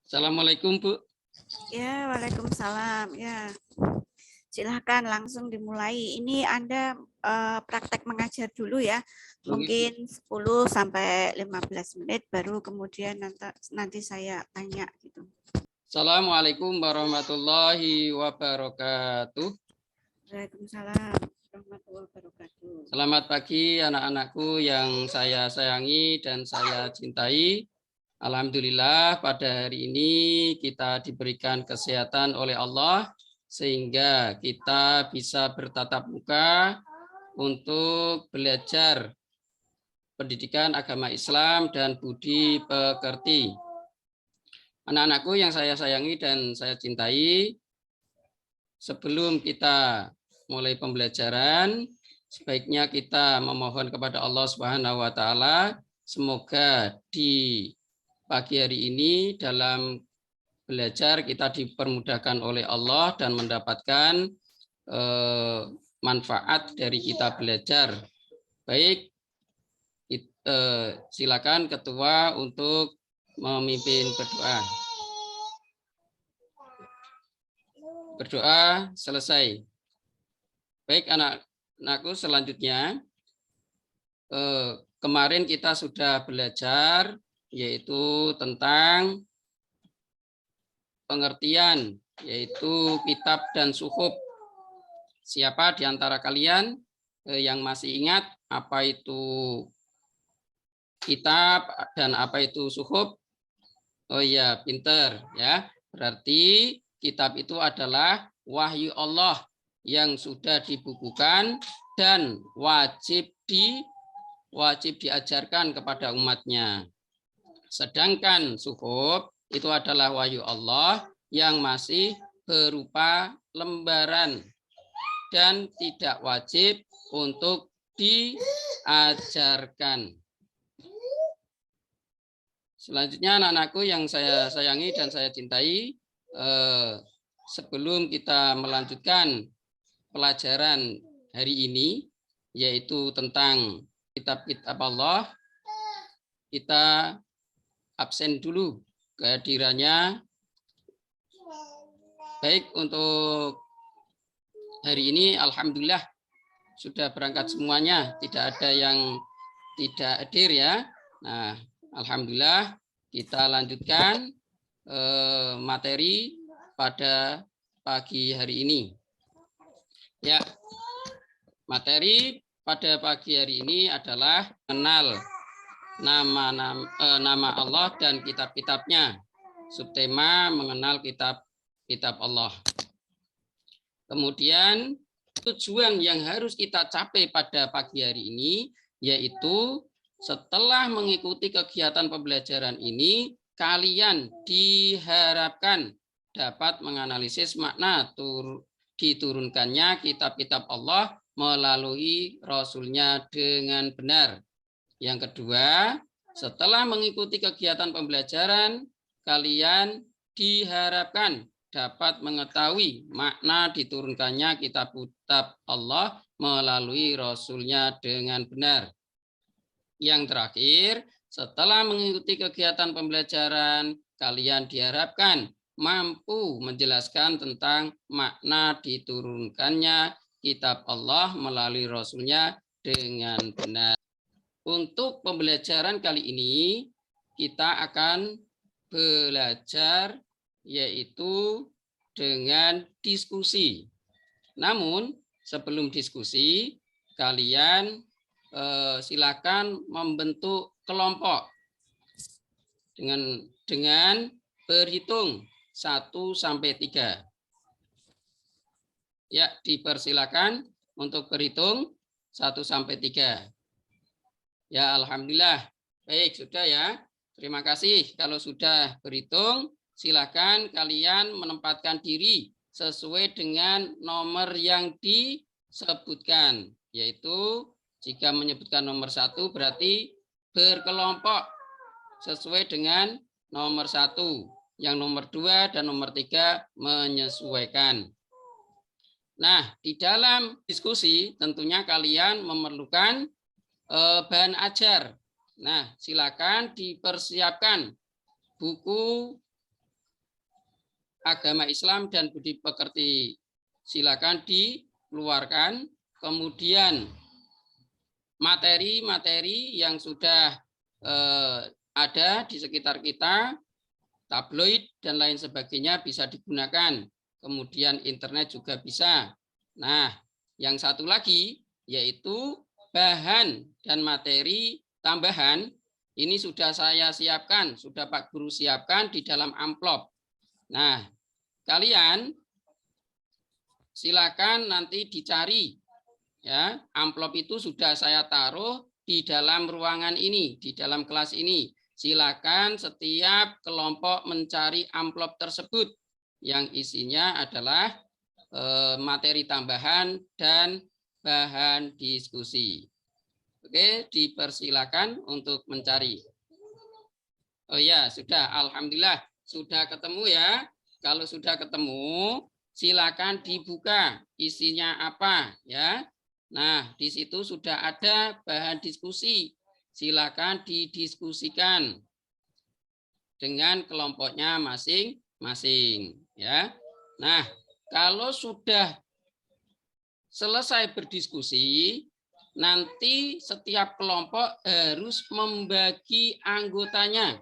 Assalamualaikum, Bu. Ya, waalaikumsalam. Ya, silahkan langsung dimulai. Ini Anda praktek mengajar dulu ya. Mungkin 10 sampai 15 menit baru kemudian nanti saya tanya gitu. Assalamualaikum warahmatullahi wabarakatuh. Waalaikumsalam warahmatullahi wabarakatuh. Selamat pagi anak-anakku yang saya sayangi dan saya cintai. Alhamdulillah pada hari ini kita diberikan kesehatan oleh Allah sehingga kita bisa bertatap muka untuk belajar pendidikan agama Islam dan budi pekerti. Anak-anakku yang saya sayangi dan saya cintai, sebelum kita mulai pembelajaran, sebaiknya kita memohon kepada Allah Subhanahu wa taala semoga di pagi hari ini dalam belajar kita dipermudahkan oleh Allah dan mendapatkan manfaat dari kita belajar. Baik, silakan ketua untuk memimpin berdoa. Berdoa selesai. Baik anak-anakku, selanjutnya kemarin kita sudah belajar yaitu tentang pengertian yaitu kitab dan suhuf. Siapa di antara kalian yang masih ingat apa itu kitab dan apa itu suhuf? Oh iya, pinter ya. Berarti kitab itu adalah wahyu Allah yang sudah dibukukan dan wajib diajarkan kepada umatnya. Sedangkan suhuf itu adalah wahyu Allah yang masih berupa lembaran dan tidak wajib untuk diajarkan. Selanjutnya anak-anakku yang saya sayangi dan saya cintai, sebelum kita melanjutkan pelajaran hari ini, yaitu tentang kitab-kitab Allah, kita absen dulu kehadirannya. Baik, untuk hari ini alhamdulillah sudah berangkat semuanya, tidak ada yang tidak hadir ya. Nah, alhamdulillah kita lanjutkan materi pada pagi hari ini. Ya, materi pada pagi hari ini adalah mengenal nama Allah dan kitab-kitabnya. Subtema mengenal kitab-kitab Allah. Kemudian tujuan yang harus kita capai pada pagi hari ini yaitu setelah mengikuti kegiatan pembelajaran ini, kalian diharapkan dapat menganalisis makna diturunkannya kitab-kitab Allah melalui Rasul-Nya dengan benar. Yang kedua, setelah mengikuti kegiatan pembelajaran, kalian diharapkan dapat mengetahui makna diturunkannya kitab-kitab Allah melalui Rasul-Nya dengan benar. Yang terakhir, setelah mengikuti kegiatan pembelajaran, kalian diharapkan mampu menjelaskan tentang makna diturunkannya kitab Allah melalui Rasul-Nya dengan benar. Untuk pembelajaran kali ini, kita akan belajar yaitu dengan diskusi. Namun, sebelum diskusi, kalian silakan membentuk kelompok dengan berhitung 1 sampai 3. Ya, dipersilakan untuk berhitung 1 sampai 3. Ya, alhamdulillah. Baik, sudah ya. Terima kasih. Kalau sudah berhitung, silakan kalian menempatkan diri sesuai dengan nomor yang disebutkan, yaitu jika menyebutkan nomor 1 berarti berkelompok sesuai dengan nomor 1. Yang nomor 2 dan nomor 3 menyesuaikan. Nah, di dalam diskusi tentunya kalian memerlukan bahan ajar. Nah, silakan dipersiapkan buku agama Islam dan budi pekerti. Silakan dikeluarkan. Kemudian materi-materi yang sudah ada di sekitar kita, tabloid dan lain sebagainya bisa digunakan. Kemudian internet juga bisa. Nah, yang satu lagi yaitu bahan dan materi tambahan. Ini sudah saya siapkan, sudah Pak Guru siapkan di dalam amplop. Nah, kalian silakan nanti dicari. Ya, amplop itu sudah saya taruh di dalam ruangan ini, di dalam kelas ini. Silakan setiap kelompok mencari amplop tersebut yang isinya adalah materi tambahan dan bahan diskusi. Oke, dipersilakan untuk mencari. Oh ya, sudah. Alhamdulillah sudah ketemu ya. Kalau sudah ketemu, silakan dibuka isinya apa ya. Nah, di situ sudah ada bahan diskusi. Silakan didiskusikan dengan kelompoknya masing-masing ya. Nah, kalau sudah selesai berdiskusi, nanti setiap kelompok harus membagi anggotanya.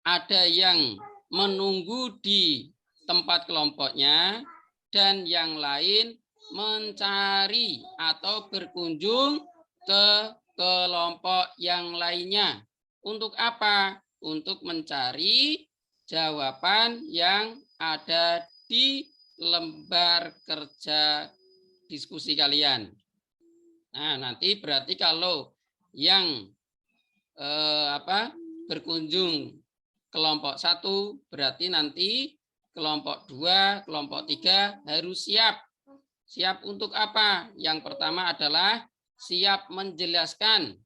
Ada yang menunggu di tempat kelompoknya dan yang lain mencari atau berkunjung ke kelompok yang lainnya. Untuk apa? Untuk mencari jawaban yang ada di lembar kerja diskusi kalian. Nah, nanti berarti kalau yang berkunjung kelompok 1 berarti nanti kelompok 2, kelompok 3 harus siap. Siap untuk apa? Yang pertama adalah siap menjelaskan.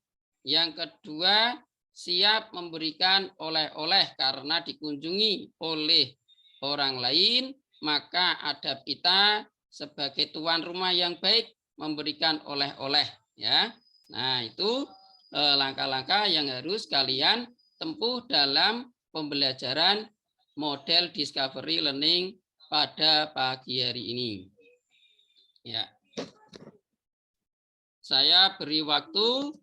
Yang kedua, siap memberikan oleh-oleh karena dikunjungi oleh orang lain, maka adab kita sebagai tuan rumah yang baik memberikan oleh-oleh ya. Nah, itu langkah-langkah yang harus kalian tempuh dalam pembelajaran model discovery learning pada pagi hari ini. Ya. Saya beri waktu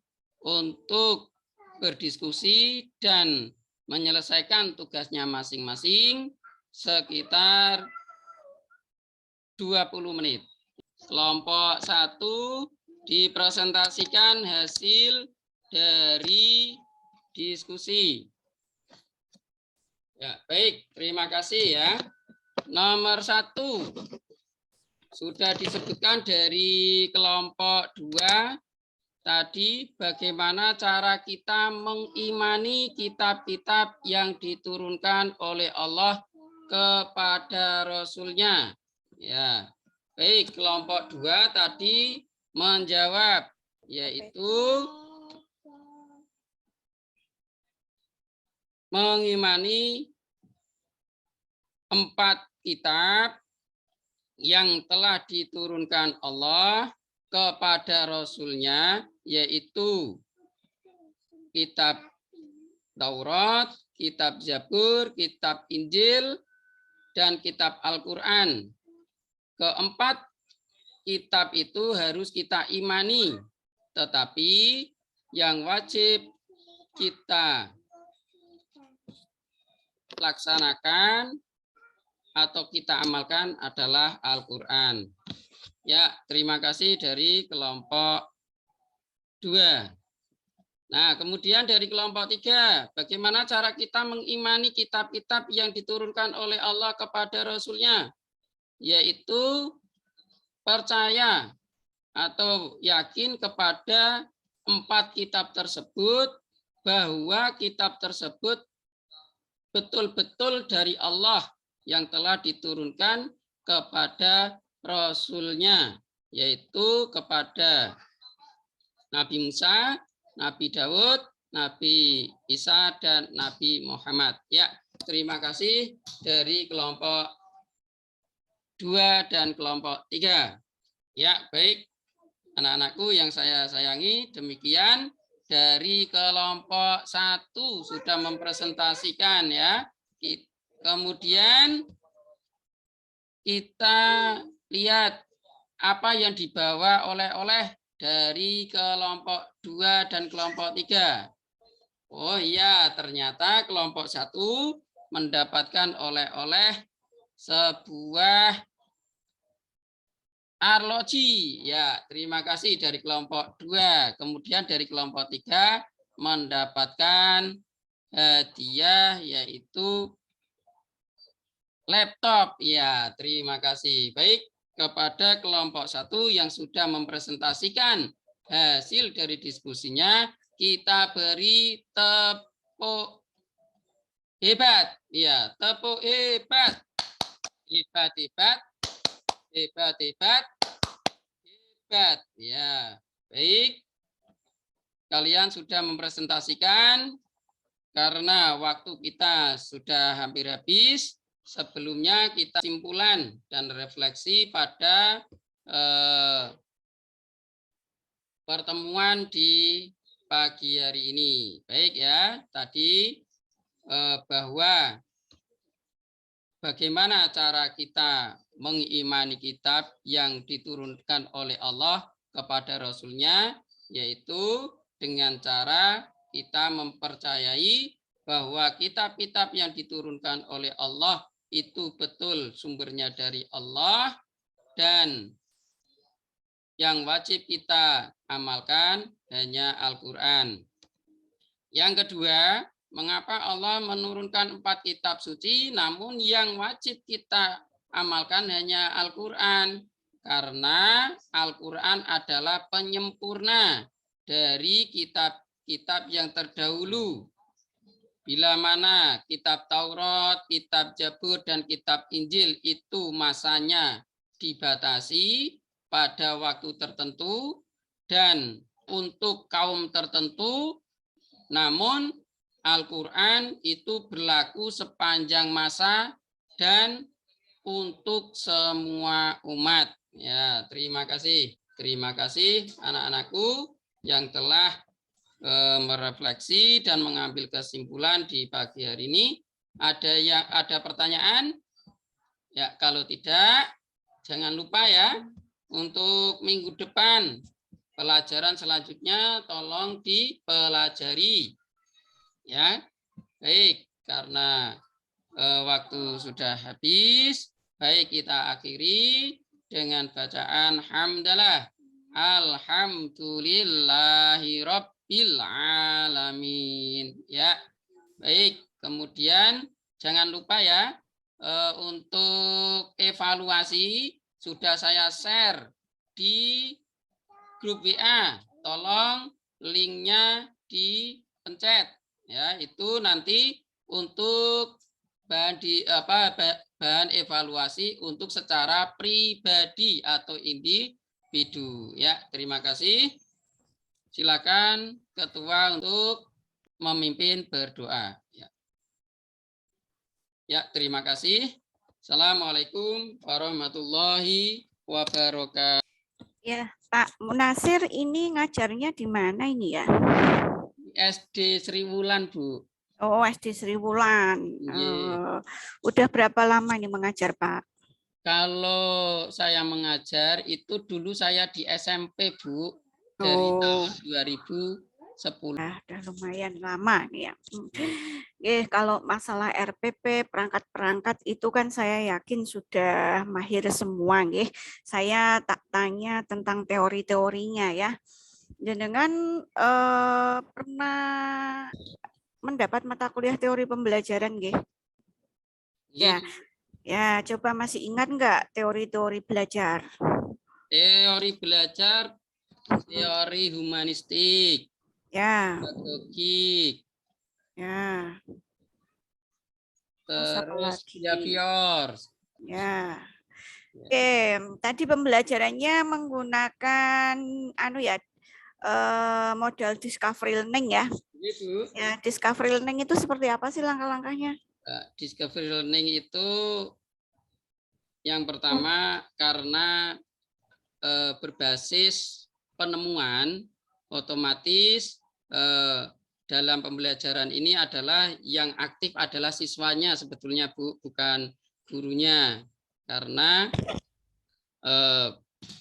untuk berdiskusi dan menyelesaikan tugasnya masing-masing sekitar 20 menit. Kelompok 1 dipresentasikan hasil dari diskusi. Ya, baik, terima kasih ya. Nomor 1 sudah disebutkan dari kelompok 2 tadi bagaimana cara kita mengimani kitab-kitab yang diturunkan oleh Allah kepada Rasul-Nya. Ya. Baik, kelompok 2 tadi menjawab, yaitu mengimani 4 kitab yang telah diturunkan Allah kepada Rasul-Nya, yaitu kitab Taurat, kitab Zabur, kitab Injil, dan kitab Al-Quran. Keempat kitab itu harus kita imani, tetapi yang wajib kita laksanakan atau kita amalkan adalah Al-Quran. Ya, terima kasih dari kelompok 2. Nah, kemudian dari kelompok 3, bagaimana cara kita mengimani kitab-kitab yang diturunkan oleh Allah kepada Rasul-Nya? Yaitu percaya atau yakin kepada 4 kitab tersebut, bahwa kitab tersebut betul-betul dari Allah yang telah diturunkan kepada Rasul-Nya, yaitu kepada Nabi Musa, Nabi Daud, Nabi Isa, dan Nabi Muhammad. Ya, terima kasih dari kelompok 2 dan kelompok 3. Ya, baik anak-anakku yang saya sayangi, demikian dari kelompok 1 sudah mempresentasikan ya Kemudian kita lihat apa yang dibawa oleh-oleh dari kelompok 2 dan kelompok 3. Oh iya, ternyata kelompok 1 mendapatkan oleh-oleh sebuah arloji. Ya, terima kasih dari kelompok 2. Kemudian dari kelompok 3 mendapatkan hadiah yaitu laptop. Ya, terima kasih. Baik, kepada kelompok 1 yang sudah mempresentasikan hasil dari diskusinya, kita beri tepuk hebat. Ya, tepuk hebat. Hebat, hebat. Hebat, hebat. Hebat. Ya, baik. Kalian sudah mempresentasikan karena waktu kita sudah hampir habis. Sebelumnya kita simpulan dan refleksi pada pertemuan di pagi hari ini. Baik ya, tadi bahwa bagaimana cara kita mengimani kitab yang diturunkan oleh Allah kepada Rasul-Nya, yaitu dengan cara kita mempercayai bahwa kitab-kitab yang diturunkan oleh Allah itu betul sumbernya dari Allah dan yang wajib kita amalkan hanya Al-Quran. Yang kedua, mengapa Allah menurunkan 4 kitab suci namun yang wajib kita amalkan hanya Al-Quran? Karena Al-Quran adalah penyempurna dari kitab-kitab yang terdahulu. Bila mana kitab Taurat, kitab Zabur, dan kitab Injil itu masanya dibatasi pada waktu tertentu dan untuk kaum tertentu, namun Al-Quran itu berlaku sepanjang masa dan untuk semua umat. Ya, terima kasih. Terima kasih anak-anakku yang telah merefleksi dan mengambil kesimpulan di pagi hari ini. Ada pertanyaan? Ya, kalau tidak, jangan lupa ya untuk minggu depan pelajaran selanjutnya tolong dipelajari. Ya, baik, karena waktu sudah habis, baik kita akhiri dengan bacaan hamdalah. Alhamdulillahirabbil alamin. Ya, baik. Kemudian jangan lupa ya untuk evaluasi sudah saya share di grup WA. Tolong linknya dipencet. Ya, itu nanti untuk bahan evaluasi untuk secara pribadi atau individu. Ya, terima kasih. Silakan ketua untuk memimpin berdoa. Ya, terima kasih. Assalamualaikum warahmatullahi wabarakatuh. Ya, Pak Munasir ini ngajarnya di mana ini ya? SD Sri Wulan, Bu. Oh, SD Sri Wulan. Udah berapa lama ini mengajar, Pak? Kalau saya mengajar itu dulu saya di SMP, Bu, dari tahun 2010. Udah lumayan lama nih ya. Kalau masalah RPP, perangkat-perangkat itu kan saya yakin sudah mahir semua. Saya tak tanya tentang teori-teorinya ya. Jenengan pernah mendapat mata kuliah teori pembelajaran, Ya, coba masih ingat nggak teori-teori belajar? Teori belajar, teori humanistik, ya, pedagogik, ya, terus behavior. Ya. Oke, tadi pembelajarannya menggunakan model discovery learning ya. Ya, discovery learning itu seperti apa sih langkah-langkahnya? Discovery learning itu yang pertama karena berbasis penemuan, otomatis dalam pembelajaran ini adalah yang aktif adalah siswanya sebetulnya Bu, bukan gurunya. Karena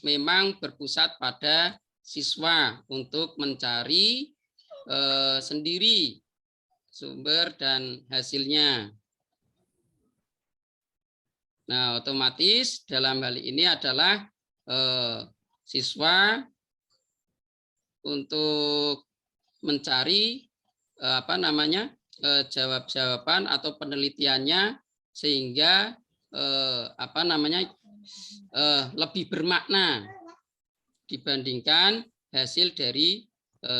memang berpusat pada siswa untuk mencari sendiri sumber dan hasilnya. Nah, otomatis dalam hal ini adalah siswa untuk mencari jawab-jawaban atau penelitiannya sehingga lebih bermakna dibandingkan hasil dari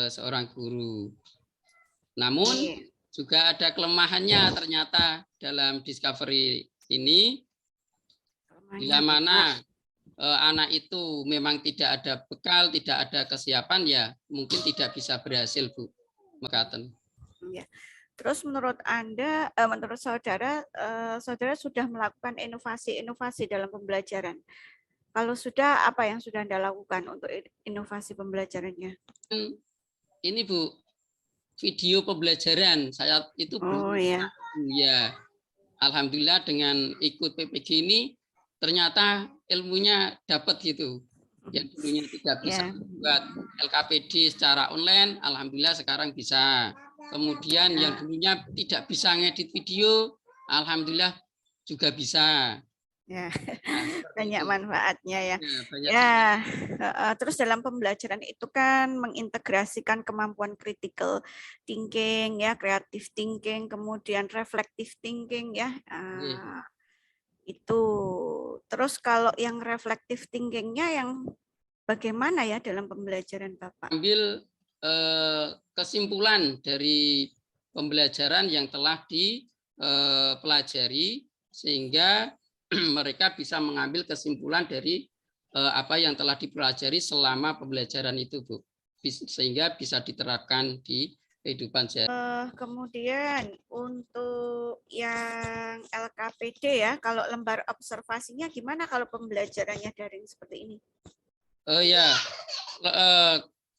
seorang guru. Namun juga ada kelemahannya ternyata dalam discovery ini. Bila mana anak itu memang tidak ada bekal, tidak ada kesiapan, ya mungkin tidak bisa berhasil, Bu. Mekaten. Ya. Terus menurut Anda, menurut saudara, saudara sudah melakukan inovasi-inovasi dalam pembelajaran. Kalau sudah, apa yang sudah Anda lakukan untuk inovasi pembelajarannya? Ini Bu, video pembelajaran saya itu belum. Ya, alhamdulillah dengan ikut PPG ini ternyata ilmunya dapat gitu. Yang dulunya tidak bisa buat LKPD secara online, alhamdulillah sekarang bisa. Kemudian yang dulunya tidak bisa ngedit video, alhamdulillah juga bisa. Ya, banyak manfaatnya ya. Terus dalam pembelajaran itu kan mengintegrasikan kemampuan critical thinking ya, creative thinking, kemudian reflective thinking ya. Itu. Terus kalau yang reflective thinkingnya yang bagaimana ya dalam pembelajaran Bapak? Ambil kesimpulan dari pembelajaran yang telah dipelajari sehingga mereka bisa mengambil kesimpulan dari apa yang telah dipelajari selama pembelajaran itu, Bu, sehingga bisa diterapkan di kehidupan sehari-hari. Kemudian untuk yang LKPD ya, kalau lembar observasinya gimana kalau pembelajarannya daring seperti ini?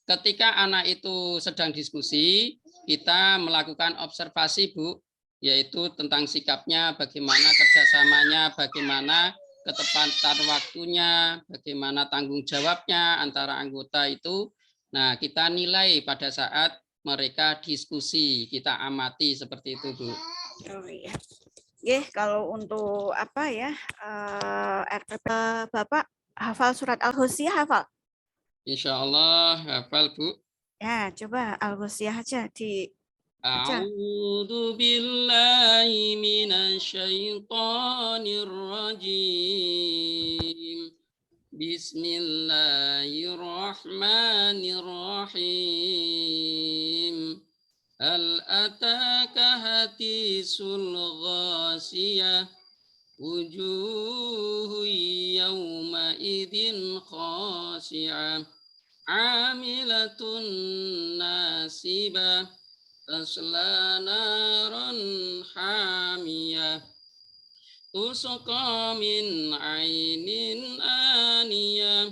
Ketika anak itu sedang diskusi, kita melakukan observasi, Bu, yaitu tentang sikapnya, bagaimana kerjasamanya, bagaimana ketepatan waktunya, bagaimana tanggung jawabnya antara anggota itu. Nah, kita nilai pada saat mereka diskusi, kita amati seperti itu, Bu. Oh iya. Kalau untuk apa ya, RPP Bapak hafal surat Al-Ghasyiyah hafal? Insya Allah hafal, Bu. Ya, coba Al-Ghasyiyah aja di. A'udzu billahi minasyaitonir rajim. Bismillahirrahmanirrahim. Hal ataka hadisul ghasiyah. Wujuhu yawma idin khashi'ah. Amilatun nasibah. Tasla naran hamiyah. Tusqa min ainin aniyah.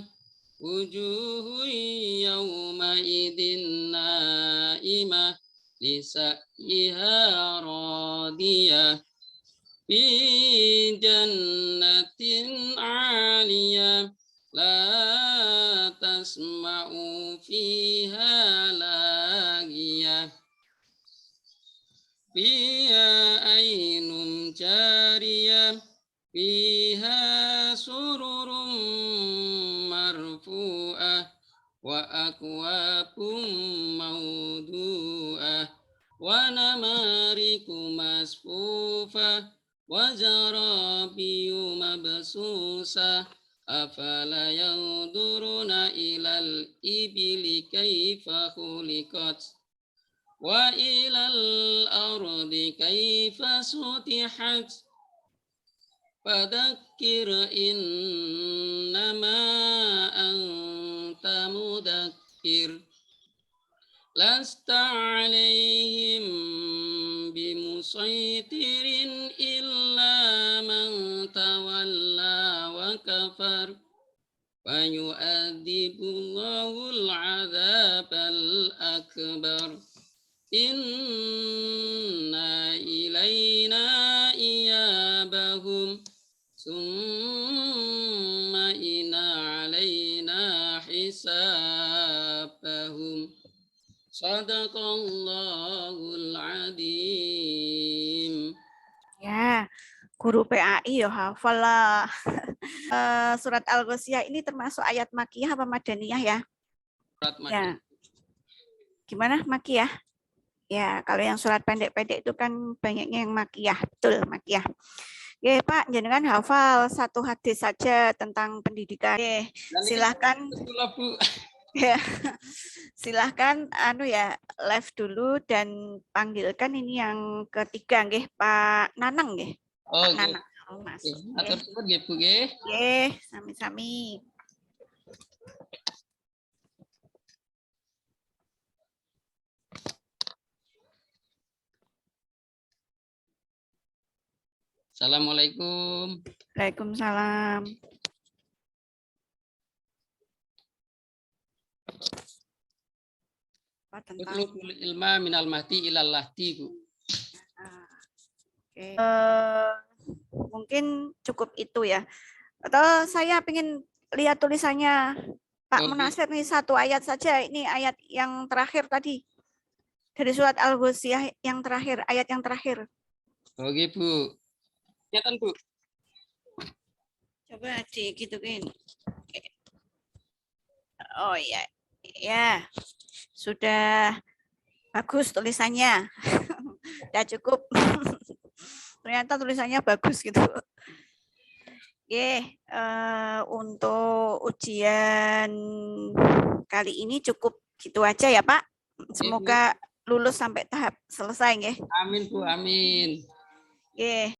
Wujuhu yawma idin naimah. Lisaiha radiyah. Fi jannatin aliyah. La tasma'u fiha lagiyah. Fiha ainun jariyah. Fiha sururum marfu'ah. Wa akwabum mawdu'ah. Wa namariku masfufah. Wa zarabiyu mabsusah. Afala yanzuruna ilal ibili kaifa khuliqat. Wa ilal ardi kaifa sutihat. Fadzakir innama anta mudzakir. Lasta alaihim bimusaitirin illa man tawalla wa kafar. Fayu'adzibullahul adzabal akbar. inna ilaina iyabahum summa inna alaina hisabahum. Sadaqallahul adzim. Ya, guru PAI ya hafal lah. Surat Al-Ghasyiyah ini termasuk ayat makiyah apa madaniyah ya? Surat Ya. Makkiyah. Gimana makiyah? Ya, kalau yang surat pendek-pendek itu kan banyaknya yang makiyah, betul makiyah. Oke, Pak, jenengan hafal satu hadis saja tentang pendidikan. Oke, silahkan. Bu. Ya, silahkan live dulu dan panggilkan ini yang ketiga nggih, Pak Nanang nggih. Pak Nanang. Oh, Mas. Atur suwun nggih Bu nggih. Nggih, sami-sami. Assalamualaikum. Waalaikumsalam. Utlubul ilma minal mahdi ilal lahdi, Bu. Oke. Mungkin cukup itu ya. Atau saya ingin lihat tulisannya Pak Munasir nih, satu ayat saja. Ini ayat yang terakhir tadi. Dari surat Al-Ghasyiyah yang terakhir, ayat yang terakhir. Oke, Bu. Kelihatan, Bu. Coba digituin. Oh iya. Ya. Sudah bagus tulisannya. Sudah cukup. Ternyata tulisannya bagus gitu. Oke, untuk ujian kali ini cukup gitu aja ya, Pak. Semoga lulus sampai tahap selesai, nggih. Amin, Bu. Amin. Oke.